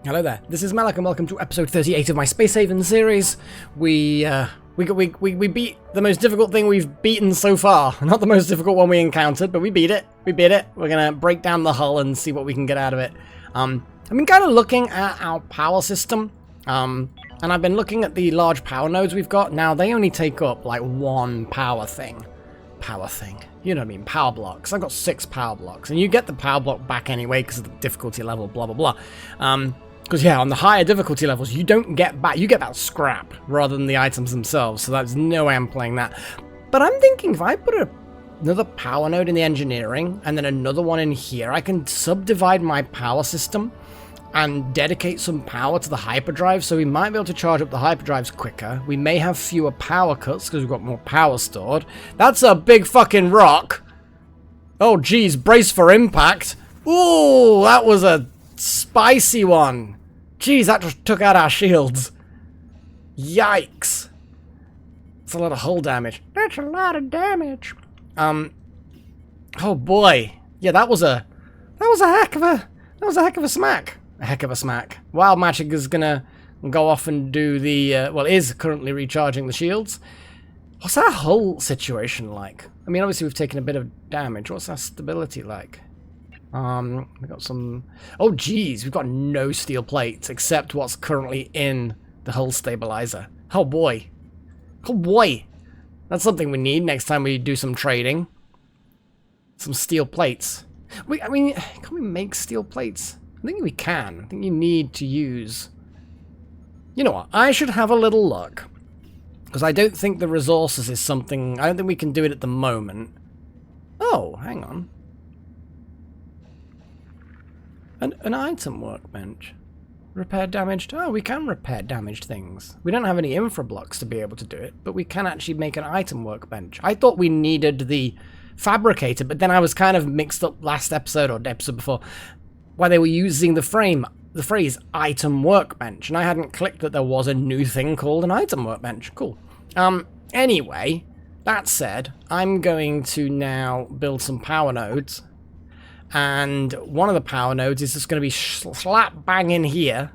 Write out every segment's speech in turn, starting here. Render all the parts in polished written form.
Hello there, this is Malak and welcome to episode 38 of my Space Haven series. We beat the most difficult thing we've beaten so far. Not the most difficult one we encountered, but we beat it. We beat it. We're gonna break down the hull and see what we can get out of it. I've been kind of looking at our power system, and I've been looking at the large power nodes we've got. Now, they only take up like one power thing. You know what I mean? Power blocks. I've got 6 power blocks, and you get the power block back anyway because of the difficulty level, blah, blah, blah. Because, yeah, on the higher difficulty levels, you don't get back. You get that scrap rather than the items themselves, so that's no way I'm playing that. But I'm thinking if I put another power node in the engineering and then another one in here, I can subdivide my power system and dedicate some power to the hyperdrive, so we might be able to charge up the hyperdrives quicker. We may have fewer power cuts because we've got more power stored. That's a big fucking rock! Oh, geez, brace for impact. Ooh, that was a spicy one. Jeez, that just took out our shields. Yikes. That's a lot of hull damage. That's a lot of damage. Oh boy. Yeah, that was a heck of a smack. A heck of a smack. Wild Magic is gonna go off and do the is currently recharging the shields. What's our hull situation like? I mean, obviously we've taken a bit of damage. What's our stability like? We've got some... Oh, geez, we've got no steel plates except what's currently in the hull stabilizer. Oh, boy. Oh, boy. That's something we need next time we do some trading. Some steel plates. I mean, can we make steel plates? I think we can. I think you need to use... You know what? I should have a little look. Because I don't think the resources is something... I don't think we can do it at the moment. Oh, hang on. An item workbench. Repair damaged. Oh, we can repair damaged things. We don't have any infra blocks to be able to do it, but we can actually make an item workbench. I thought we needed the fabricator, but then I was kind of mixed up last episode or the episode before, where they were using the phrase item workbench, and I hadn't clicked that there was a new thing called an item workbench. Cool. Anyway, that said, I'm going to now build some power nodes. And one of the power nodes is just going to be slap bang in here.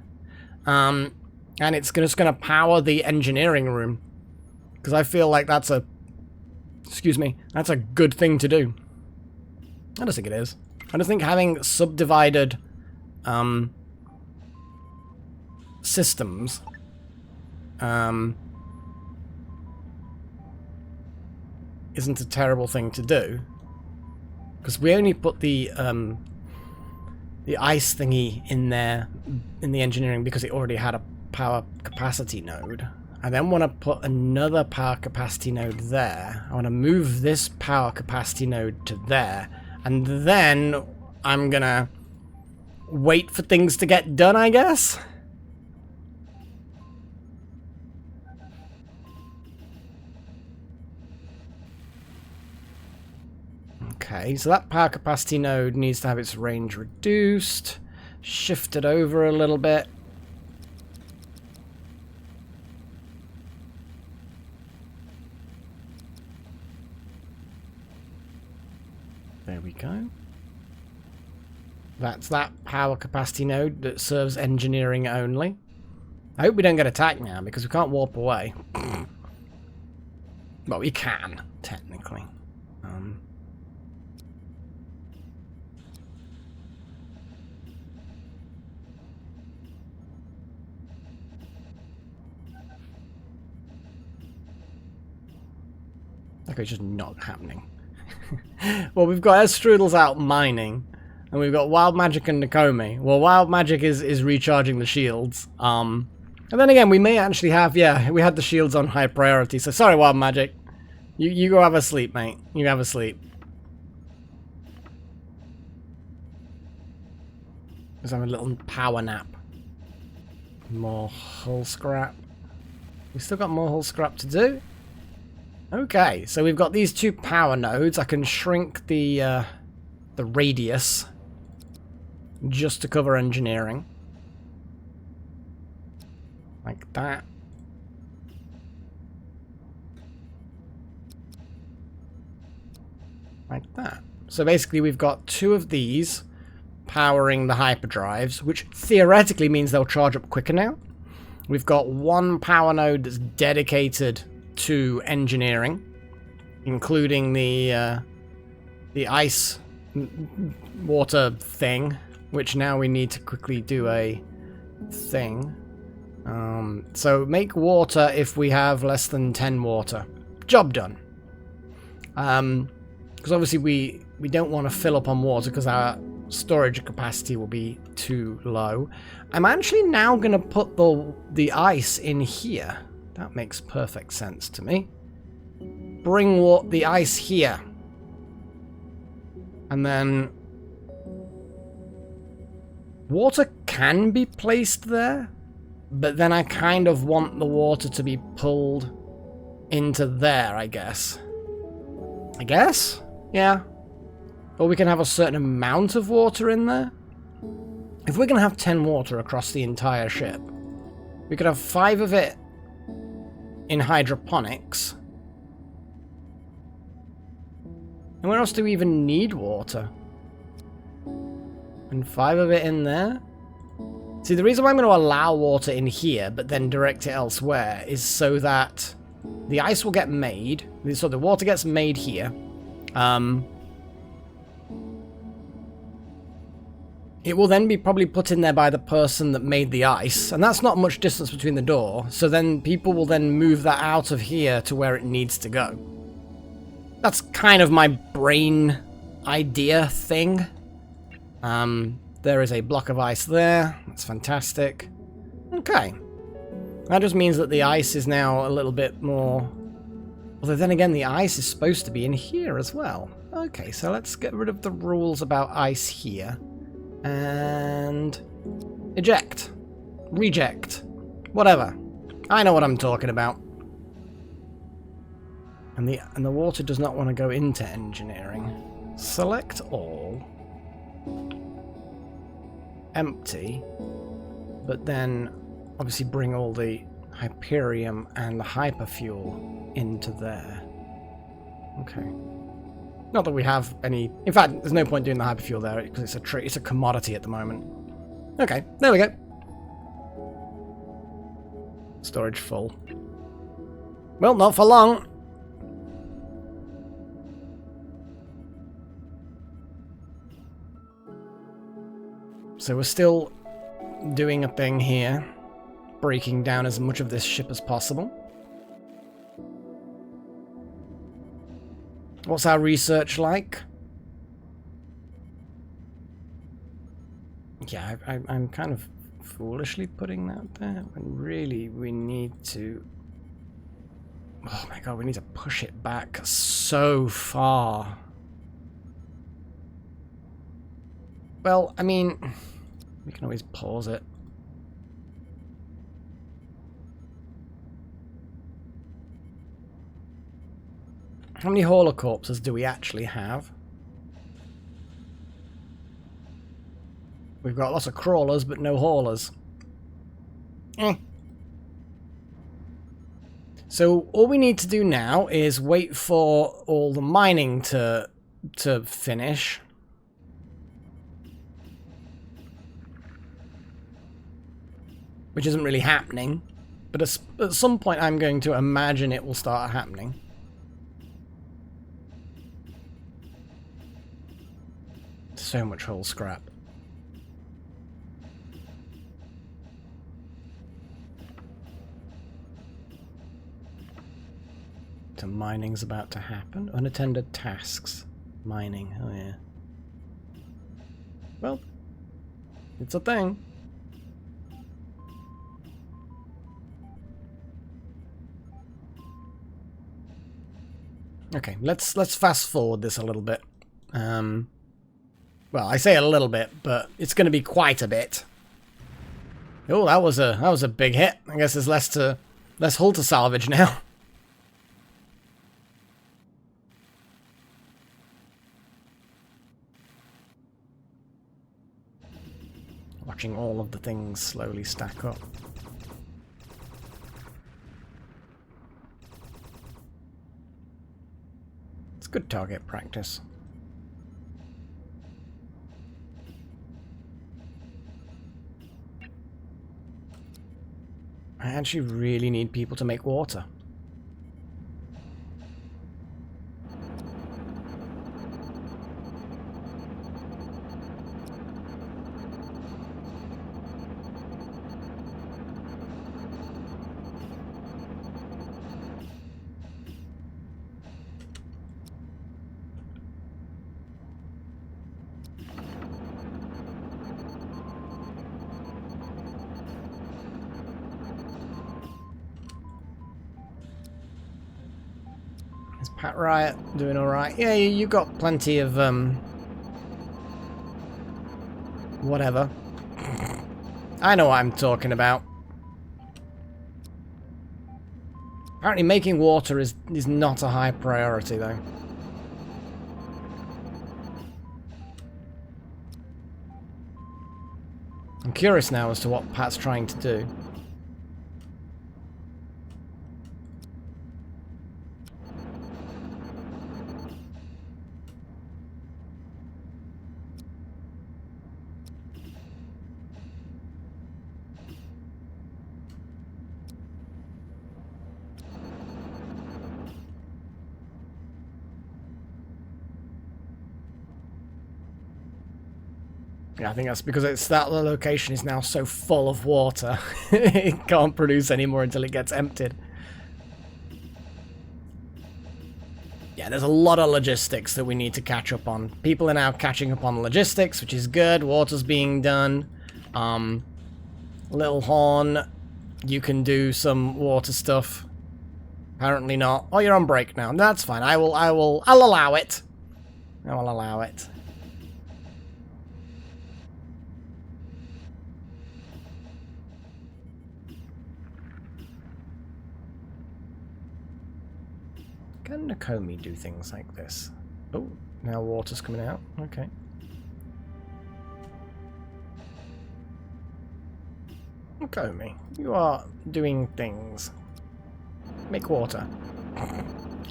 And it's just going to power the engineering room. Because I feel like that's a... Excuse me. That's a good thing to do. I don't think it is. I just think having subdivided systems isn't a terrible thing to do. Because we only put the ice thingy in there in the engineering because it already had a power capacity node. I then want to put another power capacity node there. I want to move this power capacity node to there. And then I'm going to wait for things to get done, I guess. Okay, so that power capacity node needs to have its range reduced, shifted over a little bit. There we go. That's that power capacity node that serves engineering only. I hope we don't get attacked now because we can't warp away. Well, we can, technically. Okay, it's just not happening. Well, we've got Strudels out mining, and we've got Wild Magic and Nakomi. Well, Wild Magic is recharging the shields. And then again, we may actually have, yeah, we had the shields on high priority, so sorry, Wild Magic. You go have a sleep, mate. You have a sleep. Let's have a little power nap. More hull scrap. We still got more hull scrap to do. Okay, so we've got these 2 power nodes. I can shrink the radius just to cover engineering. Like that. Like that. So basically we've got 2 of these powering the hyperdrives, which theoretically means they'll charge up quicker now. We've got one power node that's dedicated to engineering, including the ice water thing, which now we need to quickly do a thing. So make water if we have less than 10 water. Job done. Because obviously we don't want to fill up on water because our storage capacity will be too low. I'm actually now going to put the ice in here. That makes perfect sense to me. Bring the ice here. And then water can be placed there, but then I kind of want the water to be pulled into there, I guess. Yeah. Or we can have a certain amount of water in there. If we're going to have 10 water across the entire ship, we could have 5 of it in hydroponics. And where else do we even need water? And 5 of it in there? See, the reason why I'm going to allow water in here, but then direct it elsewhere, is so that the ice will get made. So the water gets made here. It will then be probably put in there by the person that made the ice, and that's not much distance between the door, so then people will then move that out of here to where it needs to go. That's kind of my brain idea thing. There is a block of ice there. That's fantastic. Okay. That just means that the ice is now a little bit more... Although then again, the ice is supposed to be in here as well. Okay, so let's get rid of the rules about ice here. And... eject. Reject. Whatever. I know what I'm talking about. And the water does not want to go into engineering. Select all. Empty. But then obviously bring all the Hyperium and the hyperfuel into there. Okay. Not that we have any... In fact, there's no point doing the hyperfuel there because it's a commodity at the moment. Okay, there we go. Storage full. Well, not for long. So we're still doing a thing here, breaking down as much of this ship as possible. What's our research like? Yeah, I'm kind of foolishly putting that there, when really we need to... Oh my god, we need to push it back so far. Well, I mean, we can always pause it. How many hauler corpses do we actually have? We've got lots of crawlers, but no haulers. So all we need to do now is wait for all the mining to finish. Which isn't really happening. But at some point I'm going to imagine it will start happening. So much hull scrap. So mining's about to happen. Unattended tasks. Mining, oh yeah. Well, it's a thing. Okay, let's fast forward this a little bit. Well, I say a little bit, but it's going to be quite a bit. Oh, that was a big hit. I guess there's less hull to salvage now. Watching all of the things slowly stack up. It's good target practice. I actually really need people to make water. Is Pat Riot doing alright? Yeah, you got plenty of, whatever. I know what I'm talking about. Apparently making water is not a high priority, though. I'm curious now as to what Pat's trying to do. Yeah, I think that's because the location is now so full of water. It can't produce anymore until it gets emptied. Yeah, there's a lot of logistics that we need to catch up on. People are now catching up on logistics, which is good. Water's being done. Little Horn, you can do some water stuff. Apparently not. Oh, you're on break now. That's fine. I'll allow it. I will allow it. Can Nakomi do things like this? Oh, now water's coming out. Okay. Nakomi, you are doing things. Make water.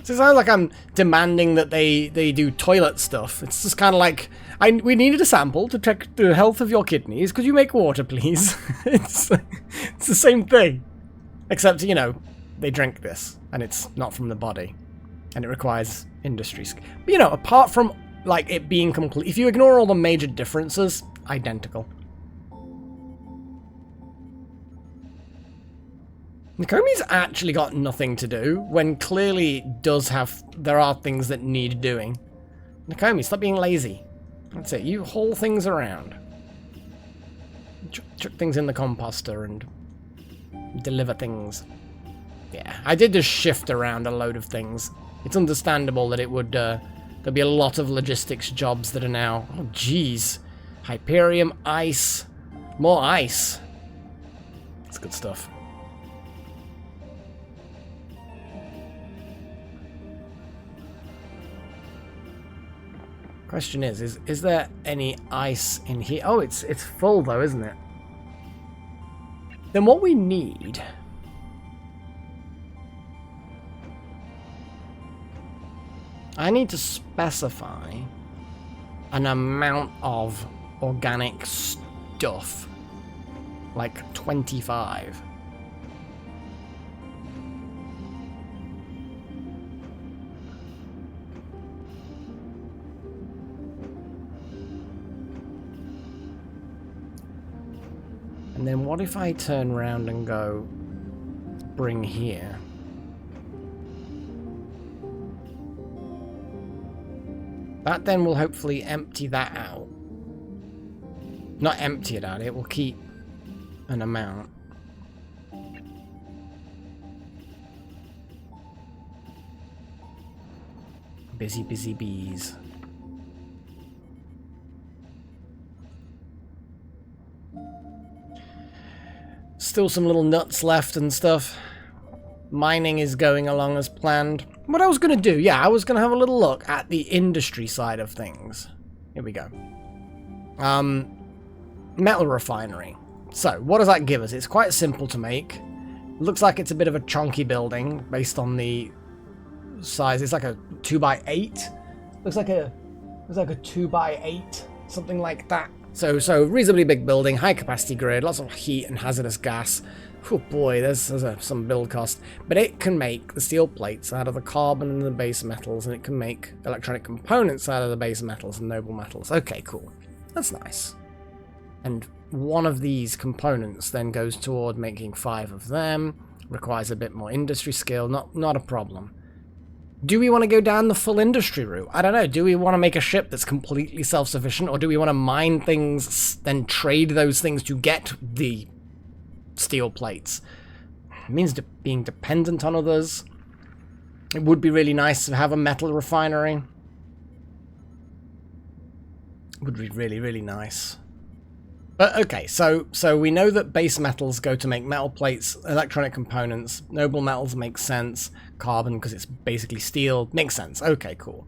So it sounds like I'm demanding that they do toilet stuff. It's just kind of like, we needed a sample to check the health of your kidneys. Could you make water, please? It's the same thing. Except, you know, they drink this, and it's not from the body. And it requires industry. But, you know, apart from, like, it being complete... If you ignore all the major differences, identical. Nakomi's actually got nothing to do, when clearly does have... There are things that need doing. Nakomi, stop being lazy. That's it. You haul things around. Chuck things in the composter and deliver things. Yeah, I did just shift around a load of things. It's understandable that it would, there'll be a lot of logistics jobs that are now... Oh, jeez. Hyperium, ice. More ice. That's good stuff. Question is there any ice in here? Oh, it's full though, isn't it? Then what we need... I need to specify an amount of organic stuff. Like 25. And then what if I turn around and go bring here? That then will hopefully empty that out. Not empty it out, it will keep an amount. Busy, busy bees. Still some little nuts left and stuff. Mining is going along as planned. What I was going to do, yeah, I was going to have a little look at the industry side of things. Here we go. Metal refinery. So, what does that give us? It's quite simple to make. Looks like it's a bit of a chunky building based on the size. It's like a 2x8. Looks like a 2x8, something like that. So reasonably big building, high capacity grid, lots of heat and hazardous gas. Oh boy, there's some build cost. But it can make the steel plates out of the carbon and the base metals, and it can make electronic components out of the base metals and noble metals. Okay, cool. That's nice. And one of these components then goes toward making 5 of them. Requires a bit more industry skill. Not a problem. Do we want to go down the full industry route? I don't know. Do we want to make a ship that's completely self-sufficient, or do we want to mine things, then trade those things to get the steel plates? It means being dependent on others. It would be really nice to have a metal refinery. It would be really, really nice. But okay, so we know that base metals go to make metal plates, electronic components, noble metals makes sense, carbon because it's basically steel makes sense. Okay, cool.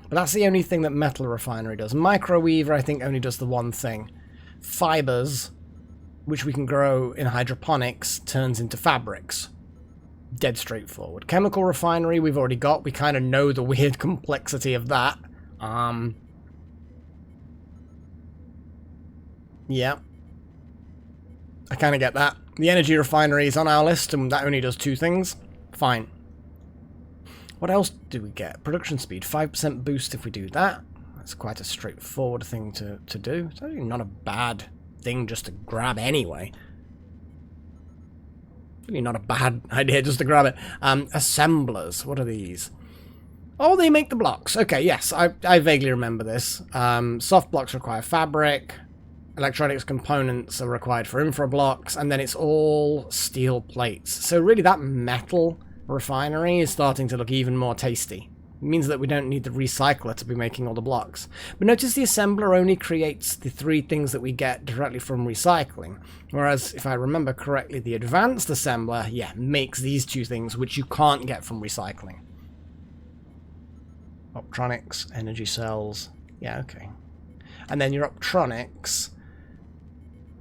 But that's the only thing that metal refinery does. Microweaver, I think, only does the one thing. Fibers, which we can grow in hydroponics, turns into fabrics. Dead straightforward. Chemical refinery we've already got. We kind of know the weird complexity of that. Yeah. I kind of get that. The energy refinery is on our list, and that only does 2 things. Fine. What else do we get? Production speed. 5% boost if we do that. That's quite a straightforward thing to do. It's actually not a bad thing just to grab anyway. Really not a bad idea just to grab it. Assemblers. What are these? Oh, they make the blocks. Okay, yes. I vaguely remember this. Soft blocks require fabric. Electronics components are required for infra blocks, and then it's all steel plates. So really that metal refinery is starting to look even more tasty. It means that we don't need the recycler to be making all the blocks. But notice the assembler only creates the 3 things that we get directly from recycling. Whereas, if I remember correctly, the advanced assembler, yeah, makes these 2 things, which you can't get from recycling. Optronics, energy cells, yeah, okay. And then your optronics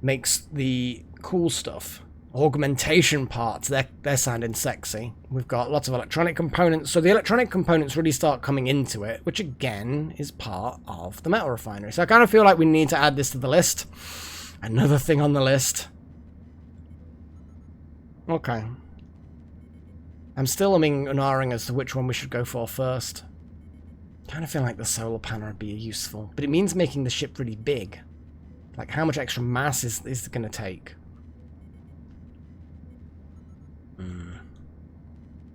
makes the cool stuff. Augmentation parts, they're sounding sexy. We've got lots of electronic components, so the electronic components really start coming into it, which again is part of the metal refinery. So I kind of feel like we need to add this to the list. Another thing on the list. Okay. I'm still umming and ahhing as to which one we should go for first. Kind of feel like the solar panel would be useful, but it means making the ship really big. Like, how much extra mass is it going to take?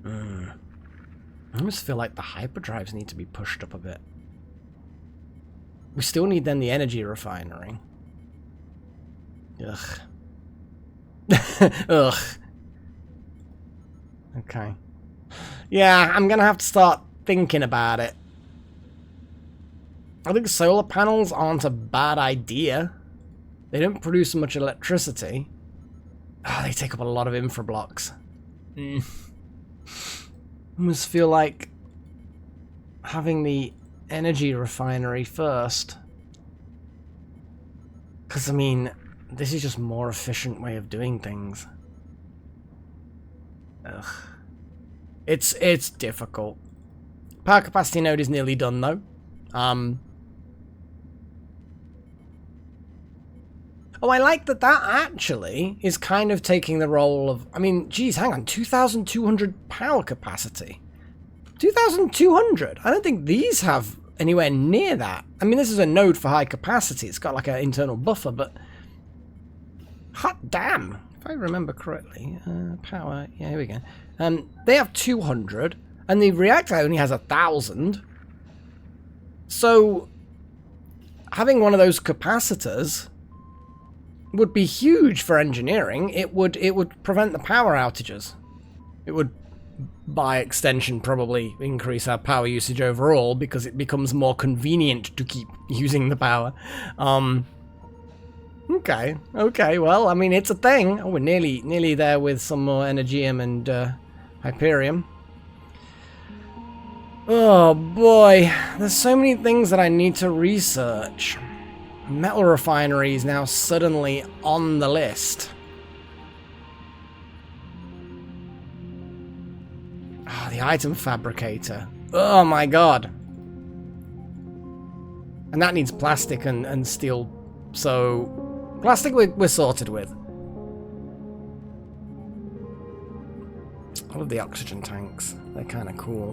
I almost feel like the hyperdrives need to be pushed up a bit. We still need then the energy refinery. Ugh. Ugh. Okay. Yeah, I'm going to have to start thinking about it. I think solar panels aren't a bad idea. They don't produce much electricity. Oh, they take up a lot of infra blocks. I almost feel like having the energy refinery first. Because, I mean, this is just a more efficient way of doing things. Ugh. It's difficult. Power capacity node is nearly done, though. Oh, I like that actually is kind of taking the role of... I mean, geez, hang on. 2,200 power capacity. 2,200? I don't think these have anywhere near that. I mean, this is a node for high capacity. It's got like an internal buffer, but... hot damn! If I remember correctly. Power... yeah, here we go. They have 200, and the reactor only has 1,000. So, having one of those capacitors would be huge for engineering. It would prevent the power outages. It would, by extension, probably increase our power usage overall because it becomes more convenient to keep using the power. Okay, well, I mean, it's a thing. Oh, we're nearly there with some more Energium and Hyperium. Oh boy, there's so many things that I need to research. Metal refinery is now suddenly on the list. Oh, the item fabricator. Oh my god. And that needs plastic and steel. So, plastic we're sorted with. I love the oxygen tanks. They're kind of cool.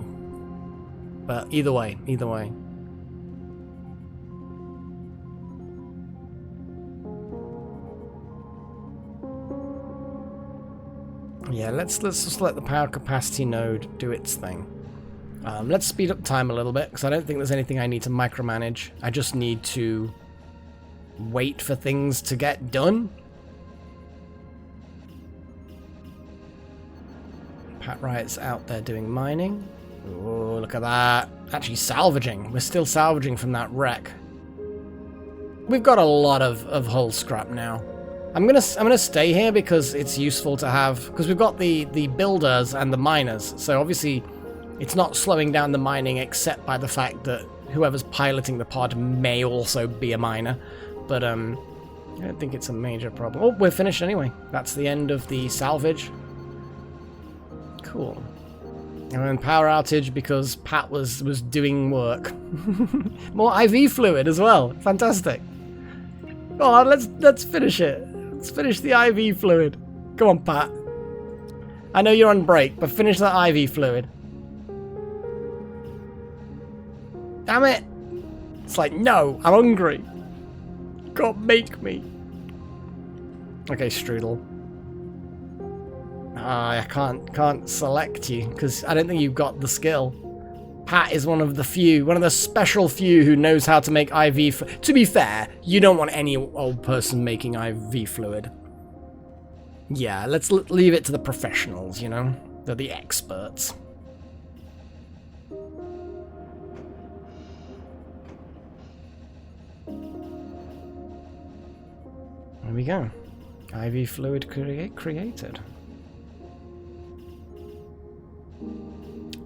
But either way, either way. Yeah, let's just let the power capacity node do its thing. Let's speed up time a little bit, because I don't think there's anything I need to micromanage. I just need to wait for things to get done. Pat Riot's out there doing mining. Oh, look at that. Actually salvaging. We're still salvaging from that wreck. We've got a lot of hull scrap now. I'm gonna stay here because it's useful to have, because we've got the builders and the miners, so obviously it's not slowing down the mining except by the fact that whoever's piloting the pod may also be a miner. But I don't think it's a major problem. Oh, we're finished anyway. That's the end of the salvage. Cool. And then power outage because Pat was doing work. More IV fluid as well. Fantastic. Oh, let's finish it. Let's finish the IV fluid. Come on, Pat. I know you're on break, but finish that IV fluid. Damn it! It's like, no, I'm hungry. God, make me. Okay, Strudel. I can't select you because I don't think you've got the skill. Pat is one of the special few who knows how to make IV. To be fair, you don't want any old person making IV fluid. Yeah, let's leave it to the professionals, you know? They're the experts. There we go. IV fluid created.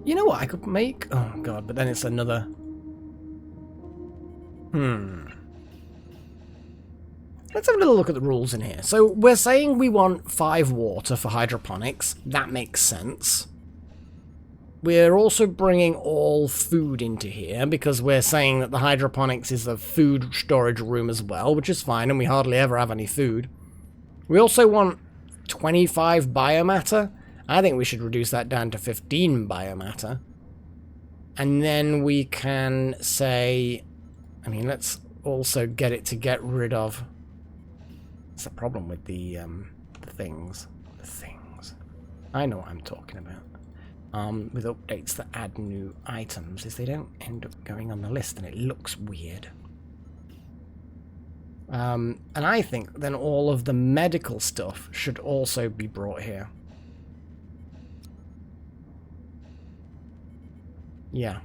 You know what I could make? Oh god, but then it's another... Let's have a little look at the rules in here. So we're saying we want 5 water for hydroponics. That makes sense. We're also bringing all food into here because we're saying that the hydroponics is a food storage room as well, which is fine, and we hardly ever have any food. We also want 25 biomatter. I think we should reduce that down to 15 biomatter. And then we can say... I mean, let's also get it to get rid of... That's the problem with the things. The things. I know what I'm talking about. With updates that add new items, is they don't end up going on the list and it looks weird. And I think then all of the medical stuff should also be brought here. Yeah.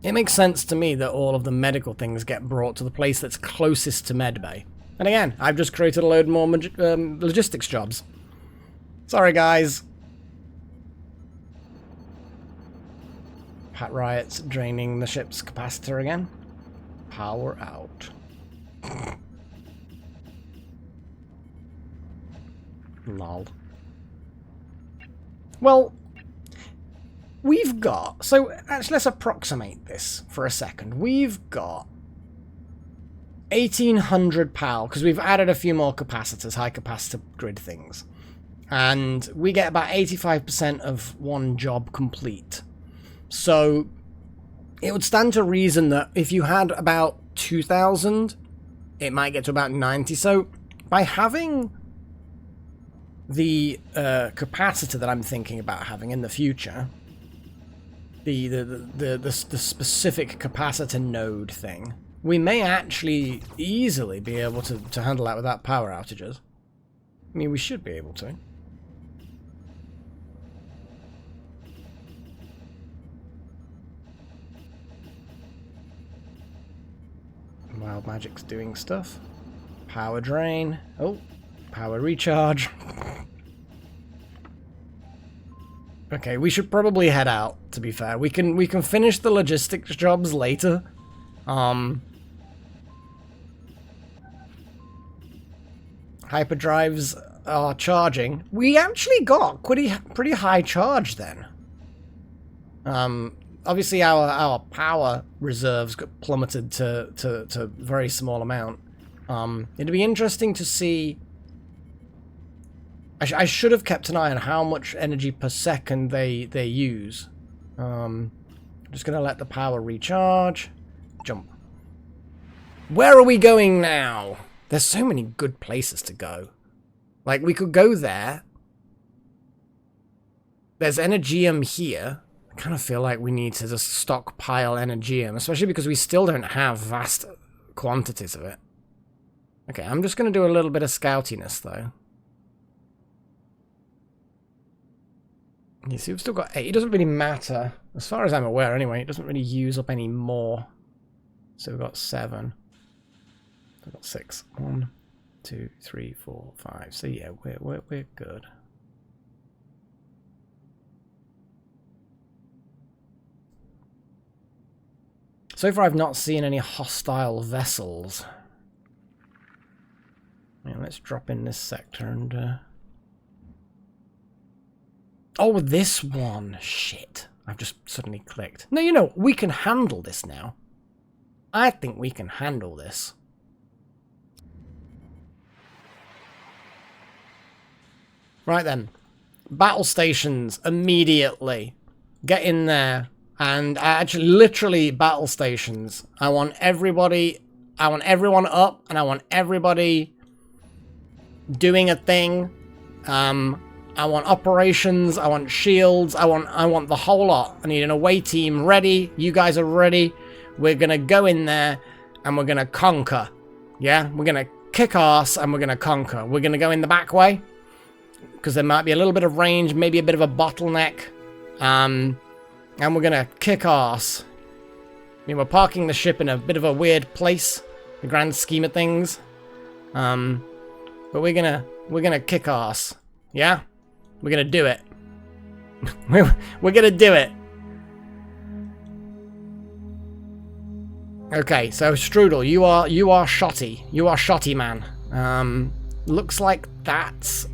It makes sense to me that all of the medical things get brought to the place that's closest to medbay. And again, I've just created a load more logistics jobs. Sorry, guys. Pat Riot's draining the ship's capacitor again. Power out. Lol. Well, we've got... So, actually, let's approximate this for a second. We've got 1,800 PAL, because we've added a few more capacitors, high capacitor grid things. And we get about 85% of one job complete. So, it would stand to reason that if you had about 2,000, it might get to about 90. So, by having the capacitor that I'm thinking about having in the future, the specific capacitor node thing, we may actually easily be able to handle that without power outages. I mean, we should be able to. Wild Magic's doing stuff. Power drain. Oh, power recharge. Okay, we should probably head out, to be fair. We can finish the logistics jobs later. Hyperdrives are charging. We actually got pretty high charge then. Obviously our power reserves got plummeted to a very small amount. It'd be interesting to see... I should have kept an eye on how much energy per second they use. Just gonna let the power recharge. Jump. Where are we going now? There's so many good places to go. Like, we could go there. There's Energium here. I kind of feel like we need to just stockpile Energium, especially because we still don't have vast quantities of it. Okay, I'm just going to do a little bit of scoutiness, though. You see, we've still got 8. It doesn't really matter. As far as I'm aware, anyway, it doesn't really use up any more. So we've got 7. We've got 6. 1, 2, 3, 4, 5. So yeah, we're good. So far, I've not seen any hostile vessels. Yeah, let's drop in this sector and... Oh, this one! Shit. I've just suddenly clicked. No, you know, we can handle this now. I think we can handle this. Right then. Battle stations, immediately. Get in there. And actually, literally, battle stations. I want everybody... I want everyone up, and I want everybody doing a thing. I want operations, I want shields, I want the whole lot. I need an away team ready. You guys are ready. We're gonna go in there, and we're gonna conquer. Yeah? We're gonna kick ass, and we're gonna conquer. We're gonna go in the back way, because there might be a little bit of range, maybe a bit of a bottleneck. And we're gonna kick ass. I mean, we're parking the ship in a bit of a weird place, the grand scheme of things. But we're gonna kick ass. Yeah? We're gonna do it. We're gonna do it. Okay, so Strudel, you are shotty. You are shotty, man. Looks like that's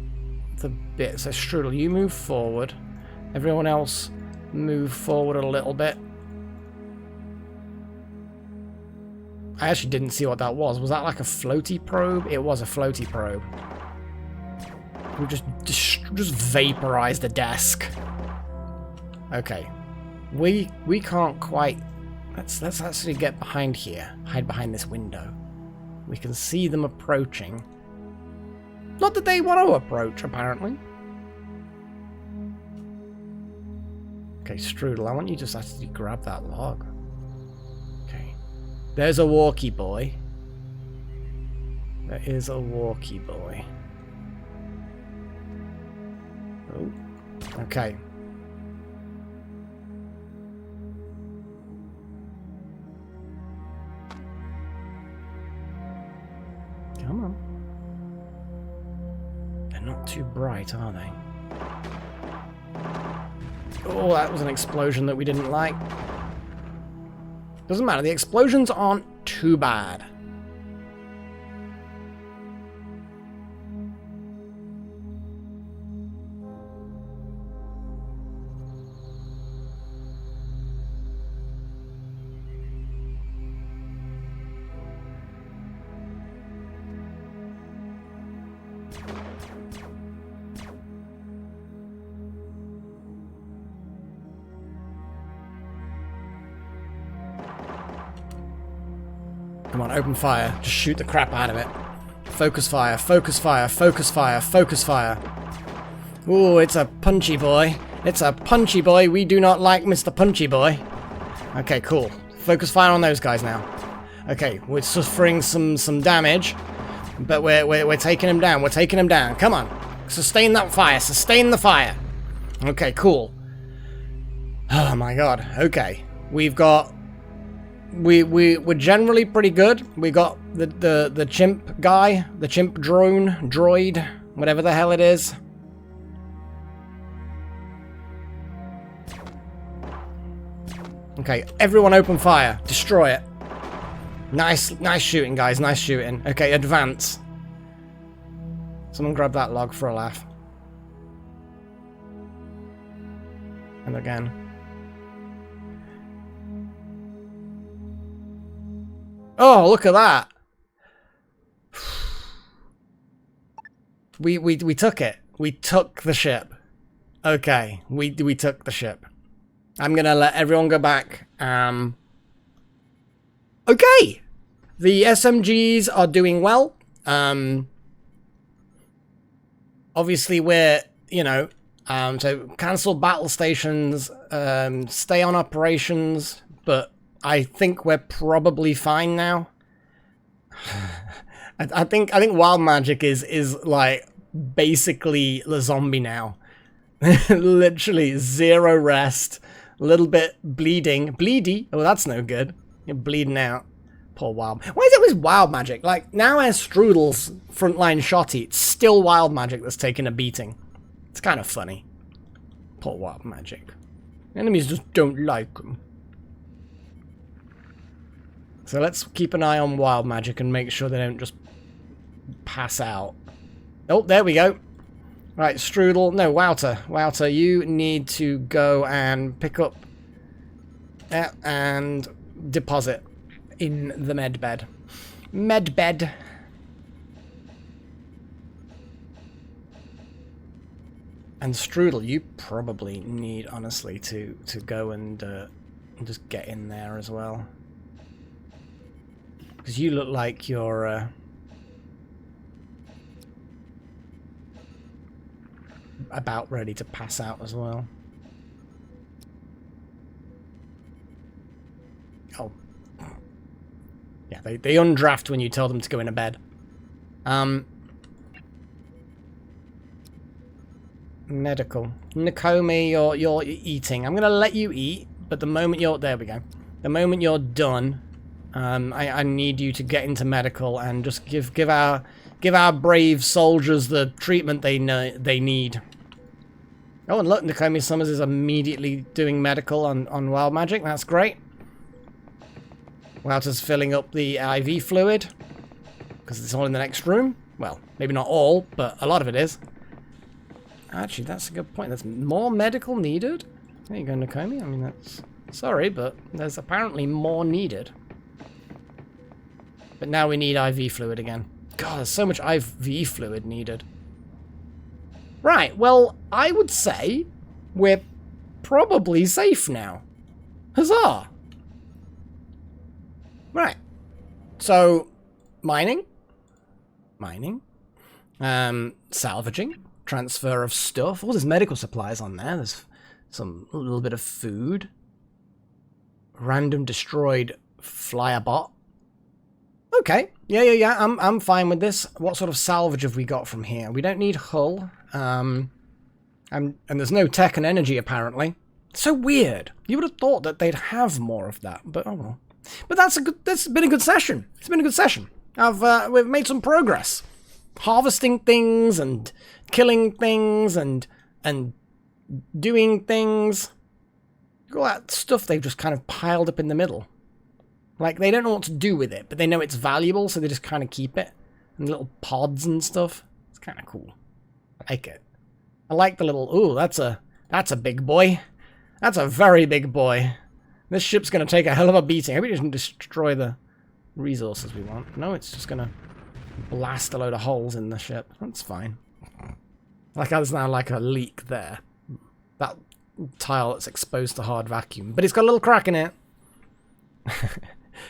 the bit. So Strudel, you move forward. Everyone else move forward a little bit. I actually didn't see what that was. Was that like a floaty probe? It was a floaty probe. We just vaporized the desk. Okay. We can't quite... Let's actually get behind here. Hide behind this window. We can see them approaching. Not that they want to approach, apparently. Okay, Strudel, I want you to just actually grab that log. Okay. There's a walkie boy. There is a walkie boy. Oh, okay. Come on. They're not too bright, are they? Oh, that was an explosion that we didn't like. Doesn't matter, the explosions aren't too bad. Come on, open fire. Just shoot the crap out of it. Focus fire, focus fire, focus fire, focus fire. Ooh, it's a punchy boy. It's a punchy boy. We do not like Mr. Punchy Boy. Okay, cool. Focus fire on those guys now. Okay, we're suffering some damage, but we're taking him down. We're taking him down. Come on. Sustain that fire. Sustain the fire. Okay, cool. Oh my god. Okay. We've got... We're generally pretty good. We got the chimp guy, the chimp droid, whatever the hell it is. Okay, everyone open fire. Destroy it. Nice shooting, guys. Nice shooting. Okay, advance. Someone grab that log for a laugh. And again. Oh, look at that. We took it. We took the ship. Okay, we took the ship. I'm gonna let everyone go back. Okay! The SMGs are doing well. Obviously we're, you know, so cancel battle stations, stay on operations, but I think we're probably fine now. I think wild magic is like basically the zombie now. Literally zero rest, a little bit bleeding, bleedy. Oh, that's no good. You're bleeding out. Poor wild. Why is it always wild magic? Like now, as Strudel's frontline shotty, it's still wild magic that's taking a beating. It's kind of funny. Poor wild magic. Enemies just don't like them. So let's keep an eye on wild magic and make sure they don't just pass out. Oh, there we go. Right, Strudel. No, Wouter. Wouter, you need to go and pick up and deposit in the med bed. Med bed. And Strudel, you probably need, honestly, to go and just get in there as well. Because you look like you're about ready to pass out as well. Oh. Yeah, they undraft when you tell them to go into bed. Medical. Nakomi, you're eating. I'm gonna let you eat, but the moment you're... There we go. The moment you're done... I need you to get into medical and just give our brave soldiers the treatment they need. Oh, and look, Nakomi Summers is immediately doing medical on wild magic. That's great. Wouter's filling up the IV fluid because it's all in the next room. Well, maybe not all, but a lot of it is. Actually, that's a good point. There's more medical needed. There you go, Nakomi. I mean, that's... Sorry, but there's apparently more needed. But now we need IV fluid again. God, there's so much IV fluid needed. Right, well, I would say we're probably safe now. Huzzah! Right. So, mining. Salvaging. Transfer of stuff. Oh, there's medical supplies on there. There's a little bit of food. Random destroyed flyer bot. Okay. Yeah. I'm fine with this. What sort of salvage have we got from here? We don't need hull. And there's no tech and energy apparently. So weird. You would have thought that they'd have more of that, but oh well. But that's been a good session. It's been a good session. We've made some progress. Harvesting things and killing things and doing things. All that stuff they've just kind of piled up in the middle. Like, they don't know what to do with it, but they know it's valuable, so they just kind of keep it. And little pods and stuff. It's kind of cool. I like it. I like the little... Ooh, that's a big boy. That's a very big boy. This ship's going to take a hell of a beating. I hope it doesn't destroy the resources we want. No, it's just going to blast a load of holes in the ship. That's fine. Like, there's now like a leak there. That tile that's exposed to hard vacuum. But it's got a little crack in it.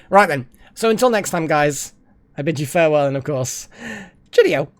Right then. So until next time, guys, I bid you farewell and, of course, cheerio.